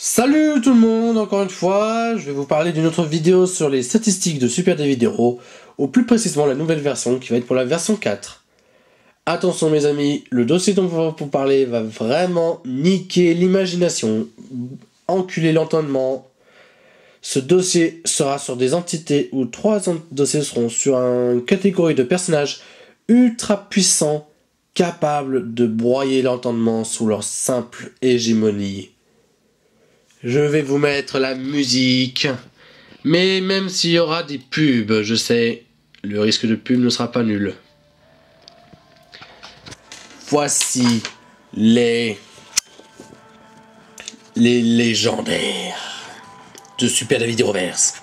Salut tout le monde, encore une fois, je vais vous parler d'une autre vidéo sur les statistiques de Super David Hero, ou plus précisément la nouvelle version qui va être pour la version 4. Attention mes amis, le dossier dont on va vous parler va vraiment niquer l'imagination, enculer l'entendement. Ce dossier sera sur des entités où 3 dossiers seront sur une catégorie de personnages ultra puissants, capables de broyer l'entendement sous leur simple hégémonie. Je vais vous mettre la musique. Mais même s'il y aura des pubs, je sais, le risque de pub ne sera pas nul. Voici les légendaires de Super David Heroverse.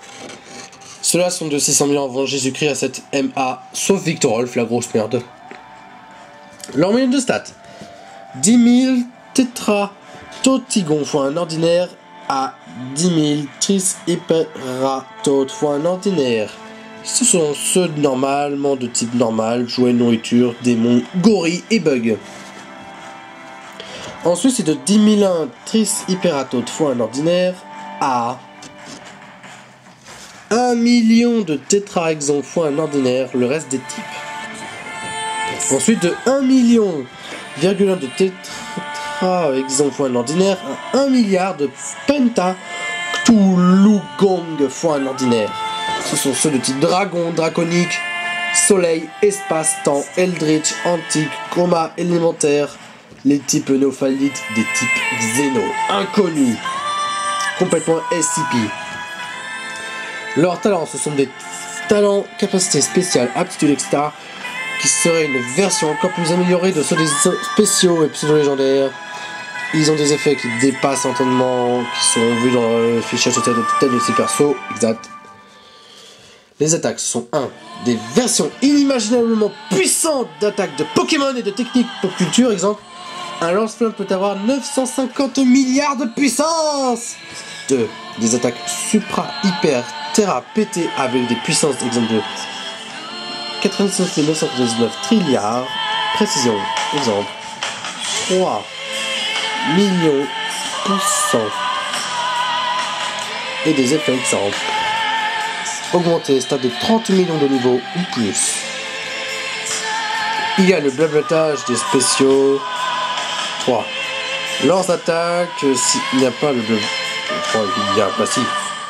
Ceux-là sont de 600 000 ans avant Jésus-Christ à cette MA, sauf Victor Rolf, la grosse merde. Leur moyenne de stats 10 000 tétratotigons fois un ordinaire à 10 000 trishyperatotes fois un ordinaire. Ce sont ceux normalement de type normal, jouets, nourriture, démons, gorilles et bugs. Ensuite c'est de 10 001 trishyperatotes fois un ordinaire à 1 million de tétrahexons fois un ordinaire, le reste des types. Ensuite de 1 million, de tétrahexons fois un ordinaire à 1 milliard de pentatulugong fois un ordinaire. Ce sont ceux de type dragon, draconique, soleil, espace, temps, eldritch, antique, coma, élémentaire, les types néophytes, des types xéno, inconnus, complètement SCP. Leurs talents, ce sont des talents, capacités spéciales, aptitudes, etc. qui seraient une version encore plus améliorée de ceux des spéciaux et pseudo-légendaires. Ils ont des effets qui dépassent l'entendement, qui sont vus dans le fichier total de ces persos, exact. Les attaques sont 1. Des versions inimaginablement puissantes d'attaques de Pokémon et de techniques pop culture, exemple. Un lance-flamme peut avoir 950 milliards de puissance. 2. Des attaques supra-hyper terra pété avec des puissances, exemple de 99 999 trilliards. Précision, exemple. 3 millions %. Et des effets, exemple. Augmenter les stats de 30 millions de niveaux ou plus. Il y a le blablatage des spéciaux. 3. Leurs attaques, s'il n'y a pas le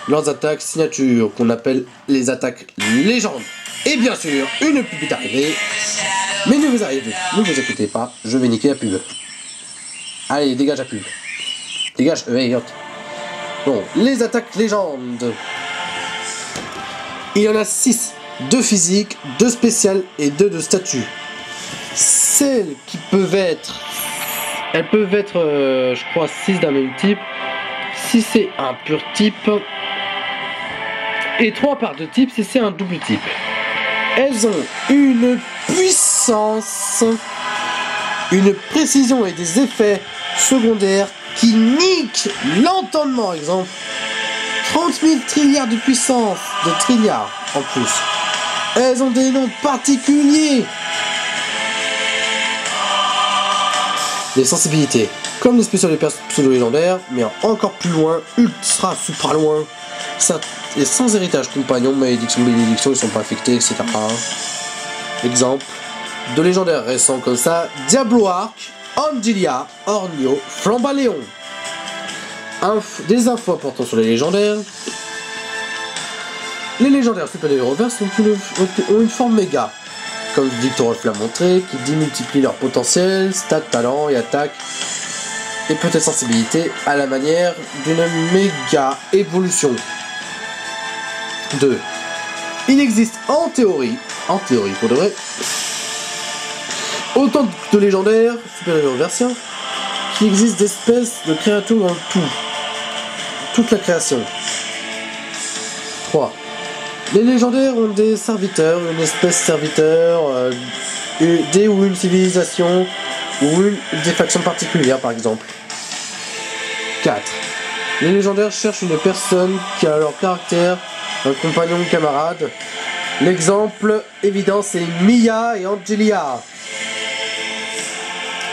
leurs attaques signature qu'on appelle les attaques légendes. Et bien sûr, une pub est arrivée. Mais ne vous inquiétez pas, je vais niquer la pub. Allez, dégage la pub. Dégage, hey, hop. Bon, les attaques légendes. Il y en a 6. 2 physiques, 2 spéciales et 2 de statut. Celles qui peuvent être... Elles peuvent être, je crois, 6 d'un même type. Si c'est un pur type. Et 3 par 2 types si c'est un double type. Elles ont une puissance, une précision et des effets secondaires qui niquent l'entendement. Exemple, 30 000 trilliards de puissance, de trilliards en plus. Elles ont des noms particuliers. Des sensibilités, comme les spéciaux des pseudo-légendaires, mais encore plus loin, ultra supra loin. Ça, et sans héritage compagnon, malédiction, bénédiction, ils sont pas affectés, etc. Exemple, de légendaires récents comme ça, Diablo Arc, Angelia, Ornio, Flambaléon. Des infos importantes sur les légendaires. Les légendaires Super David Heroverse ont une forme méga, comme Victor Rolf l'a montré, qui démultiplie leur potentiel, stats, talent et attaque, et peut-être sensibilité à la manière d'une méga évolution. 2. Il existe en théorie pour de vrai, autant de légendaires Super David Heroversiens qu'il existe d'espèces de créatures dans toute la création. 3. Les légendaires ont des serviteurs, une espèce serviteur, des ou une civilisation, ou des factions particulières par exemple. 4. Les légendaires cherchent une personne qui a leur caractère, un compagnon ou camarade. L'exemple évident c'est Mia et Angelia.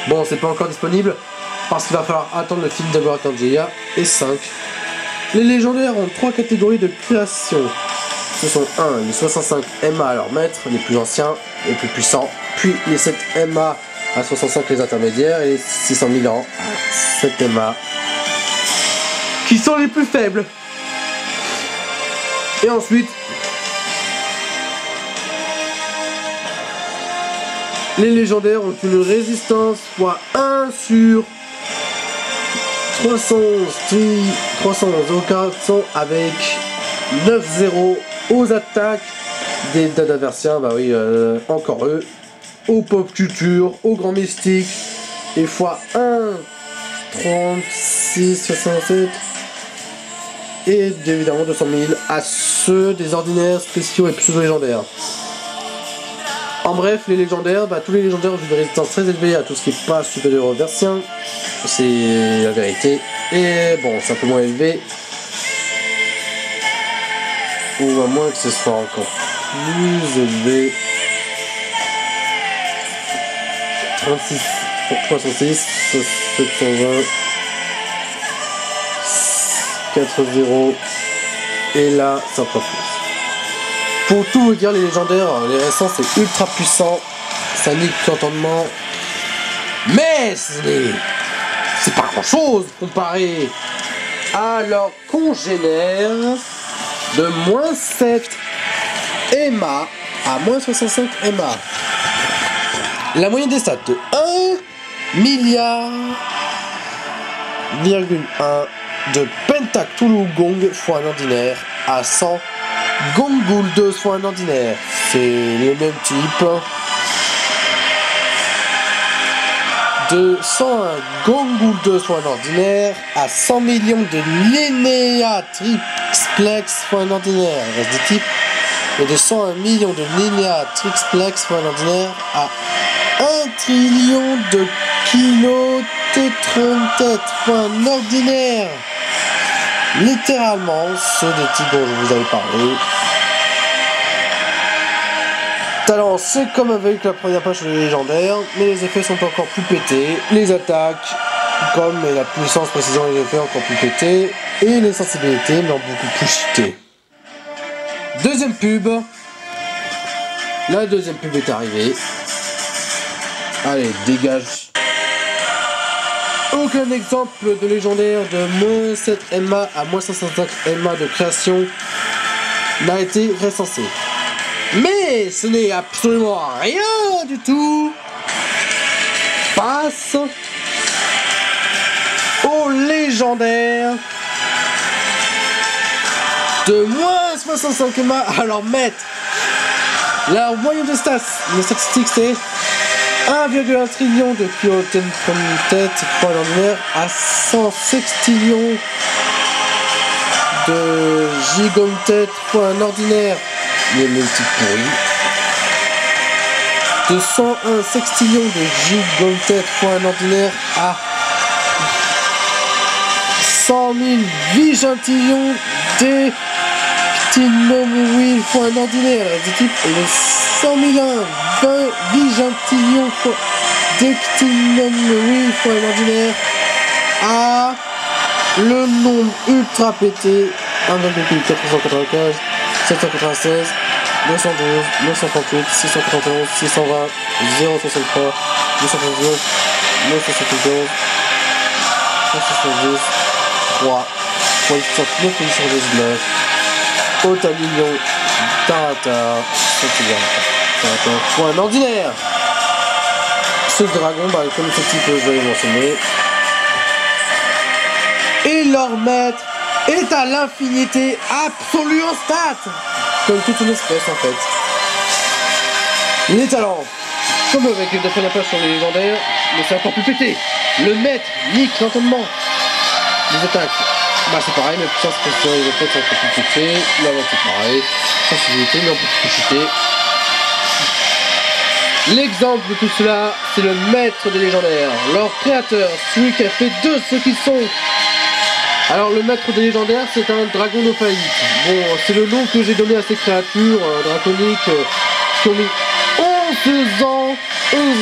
Bon, c'est pas encore disponible, parce qu'il va falloir attendre le film d'Aberrator Jaya et 5. Les légendaires ont 3 catégories de création. Ce sont 1. Les 65 MA à leur maître, les plus anciens, les plus puissants, puis les 7 MA à 65 les intermédiaires et les 600 000 ans à 7 MA qui sont les plus faibles. Et ensuite, les légendaires ont une résistance x1 sur 311 au 400 avec 9-0 aux attaques des adversaires, bah oui, encore eux, au pop culture, au grand mystique, et x1, 36, 67, et évidemment 200 000 à ceux des ordinaires, spéciaux et pseudo-légendaires. En bref, les légendaires, bah, tous les légendaires ont une résistance très élevée à tout ce qui n'est pas supérieur au versien, c'est la vérité, et bon, c'est un peu moins élevé, ou à moins que ce soit encore plus élevé. 36 pour 306, 720, 4-0, et là, ça prend plus. Pour tout vous dire, les légendaires, les récents, c'est ultra puissant, ça nique l'entendement, mais c'est pas grand chose comparé à leur congénère de moins 7 MA à moins 65 MA. La moyenne des stats de 1 milliard, de Pentactulu Gong fois un ordinaire à 100 Gongoul 2 fois un ordinaire. C'est le même type. De 101 Gongoul 2 fois un ordinaire à 100 millions de Linéa Triplex fois un ordinaire. Reste du type. Et de 101 millions de Linéa Triplex fois un ordinaire à 1 trillion de kilos T37 fois un ordinaire. Littéralement, ceux des types dont je vous avais parlé. Talent, c'est comme avec la première page des légendaires, mais les effets sont encore plus pétés. Les attaques, comme la puissance précisant les effets, encore plus pétés. Et les sensibilités, mais en beaucoup plus cheatées. Deuxième pub. La deuxième pub est arrivée. Allez, dégage. Aucun exemple de légendaire de moins 7 MA à moins 165 MA de création n'a été recensé. Mais ce n'est absolument rien du tout face aux légendaires de moins 65 MA à leur maître. La moyenne de stats, les statistiques c'est 1,1 trillion de Kyoten tête fois l'ordinaire à 100 sextillions de Gigontet fois un ordinaire, les multiples pourris. De 101 sextillions de Gigontet fois un ordinaire à 100 000 vigintillions de Ctinomouil fois un ordinaire, du type et les 100 001 20 vigintillions fois d'Ectinomouil fois un ordinaire à le nombre ultra pété 1,495 796 912 938 691 620 063 239 971 170 3 809 819 Autant million Tarata fois un ordinaire. Ce dragon, bah, comme ce type je vais mentionner, et leur maître est à l'infinité absolue en stats, comme toute une espèce en fait. Les talents, comme avec une première page sur les légendaires, mais c'est encore plus pété. Le maître nique l'entendement. Les attaques, bah c'est pareil, mais puissance spéciale et les effets sont encore plus pétés. La voix c'est pareil, sensibilité mais un peu plus cheaté. L'exemple de tout cela, c'est le maître des légendaires, leur créateur, celui qui a fait d'eux ce qu'ils sont. Alors le maître des légendaires, c'est un dragon ophaïque. Bon, c'est le nom que j'ai donné à ces créatures draconiques qui ont mis 11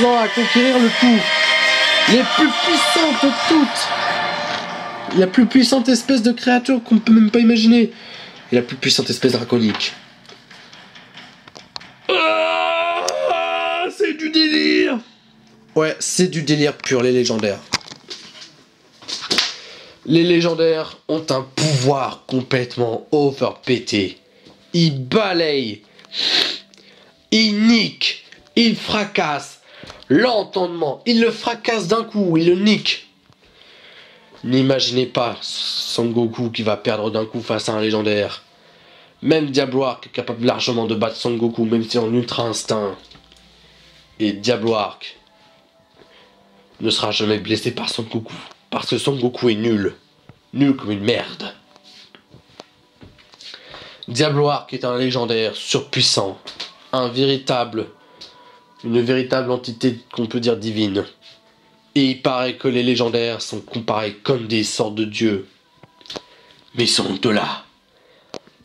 ans à conquérir le tout. Les plus puissantes de toutes. La plus puissante espèce de créature qu'on peut même pas imaginer. Et la plus puissante espèce draconique. Ah, c'est du délire. Ouais, c'est du délire pur, les légendaires. Les légendaires ont un pouvoir complètement overpété. Ils balayent, ils niquent, ils fracassent l'entendement. Ils le fracassent d'un coup, ils le niquent. N'imaginez pas Son Goku qui va perdre d'un coup face à un légendaire. Même Diablo-Arc est capable largement de battre Son Goku, même si en ultra instinct. Et Diablo-Arc ne sera jamais blessé par Son Goku. Parce que Son Goku est nul. Nul comme une merde. Diablo-Arc est un légendaire surpuissant. Une véritable entité qu'on peut dire divine. Et il paraît que les légendaires sont comparés comme des sortes de dieux. Mais ils sont au-delà.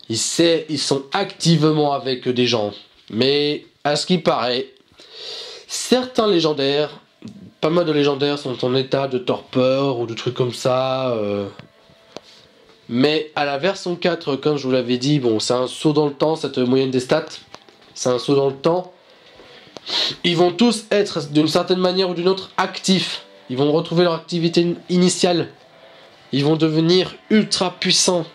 Ils sont activement avec des gens. Mais à ce qui paraît, certains légendaires, pas mal de légendaires sont en état de torpeur ou de trucs comme ça. Mais à la version 4, comme je vous l'avais dit, bon, c'est un saut dans le temps, cette moyenne des stats. C'est un saut dans le temps. Ils vont tous être d'une certaine manière ou d'une autre actifs. Ils vont retrouver leur activité initiale. Ils vont devenir ultra puissants.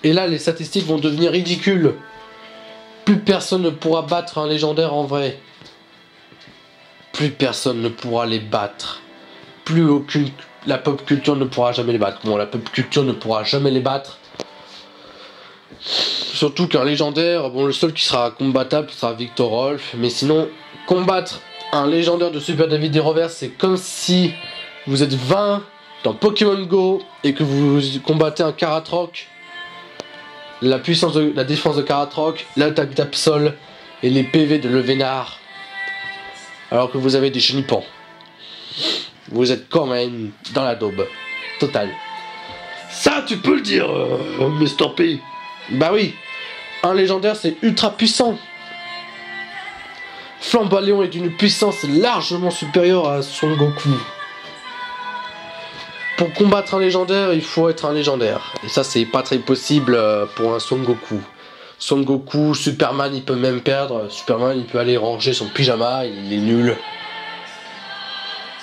Et là, les statistiques vont devenir ridicules. Plus personne ne pourra battre un légendaire en vrai. Plus personne ne pourra les battre. La pop culture ne pourra jamais les battre. Bon, la pop culture ne pourra jamais les battre. Surtout qu'un légendaire, bon, le seul qui sera combattable sera Victor Rolf. Mais sinon, combattre un légendaire de Super David des Reverse, c'est comme si vous êtes 20 dans Pokémon Go et que vous combattez un Karatroc. La défense de Karatroc, l'attaque d'Absol et les PV de Levénard. Alors que vous avez des chenipans. Vous êtes quand même dans la daube. Totale. Ça, tu peux le dire, Mr. P. Bah oui. Un légendaire, c'est ultra puissant. Flambaléon est d'une puissance largement supérieure à Son Goku. Pour combattre un légendaire, il faut être un légendaire. Et ça, c'est pas très possible pour un Son Goku. Son Goku, Superman, il peut même perdre. Superman, il peut aller ranger son pyjama, il est nul.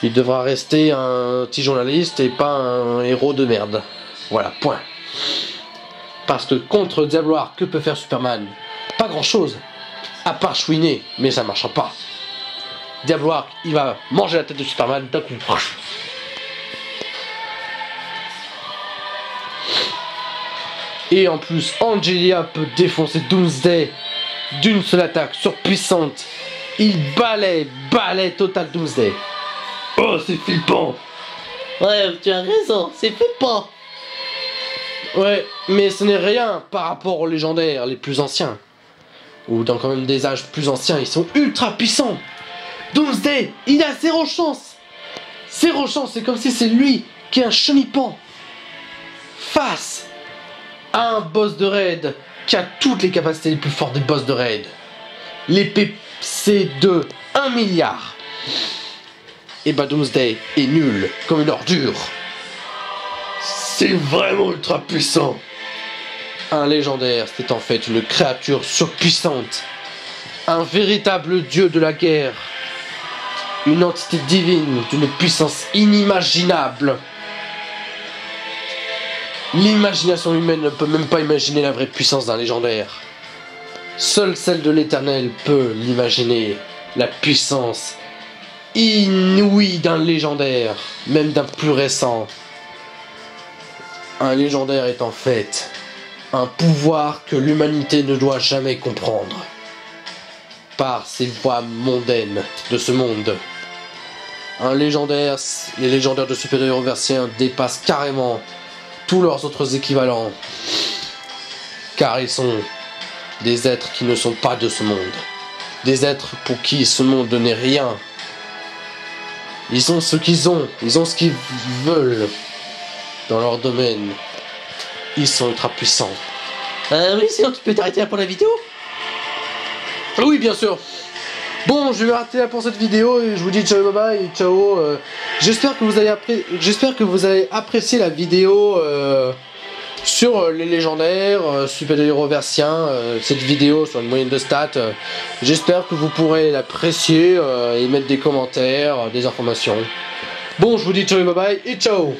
Il devra rester un petit journaliste et pas un héros de merde. Voilà, point. Parce que contre Diablo-Arc, que peut faire Superman? Pas grand chose. À part chouiner, mais ça marchera pas. Diablo-Arc, il va manger la tête de Superman d'un coup. Et en plus, Angelia peut défoncer Doomsday d'une seule attaque surpuissante. Il balaie total Doomsday. Oh, c'est flippant. Ouais, tu as raison, c'est flippant. Ouais, mais ce n'est rien par rapport aux légendaires les plus anciens. Ou dans quand même des âges plus anciens, ils sont ultra puissants. Doomsday, il a zéro chance. Zéro chance, c'est comme si c'est lui qui est un chenipan. Face à un boss de raid qui a toutes les capacités les plus fortes des boss de raid. L'épée C2, 1 milliard. Et bah Doomsday est nul, comme une ordure. C'est vraiment ultra puissant. Un légendaire, c'est en fait une créature surpuissante. Un véritable dieu de la guerre. Une entité divine d'une puissance inimaginable. L'imagination humaine ne peut même pas imaginer la vraie puissance d'un légendaire. Seule celle de l'Éternel peut l'imaginer. La puissance inouïe d'un légendaire, même d'un plus récent. Un légendaire est en fait un pouvoir que l'humanité ne doit jamais comprendre. Par ses voies mondaines de ce monde. Un légendaire, les légendaires de supérieurs versiens dépassent carrément tous leurs autres équivalents. Car ils sont des êtres qui ne sont pas de ce monde. Des êtres pour qui ce monde n'est rien. Ils ont ce qu'ils ont ce qu'ils veulent dans leur domaine. Ils sont ultra puissants. Oui, sinon tu peux t'arrêter là pour la vidéo? Oui, bien sûr. Bon, je vais m'arrêter là pour cette vidéo et je vous dis ciao, bye bye, et ciao. J'espère que vous allez apprécier la vidéo sur les légendaires, super-héros versiens, cette vidéo sur une moyenne de stats. J'espère que vous pourrez l'apprécier et mettre des commentaires, des informations. Bon, je vous dis ciao, bye bye et ciao.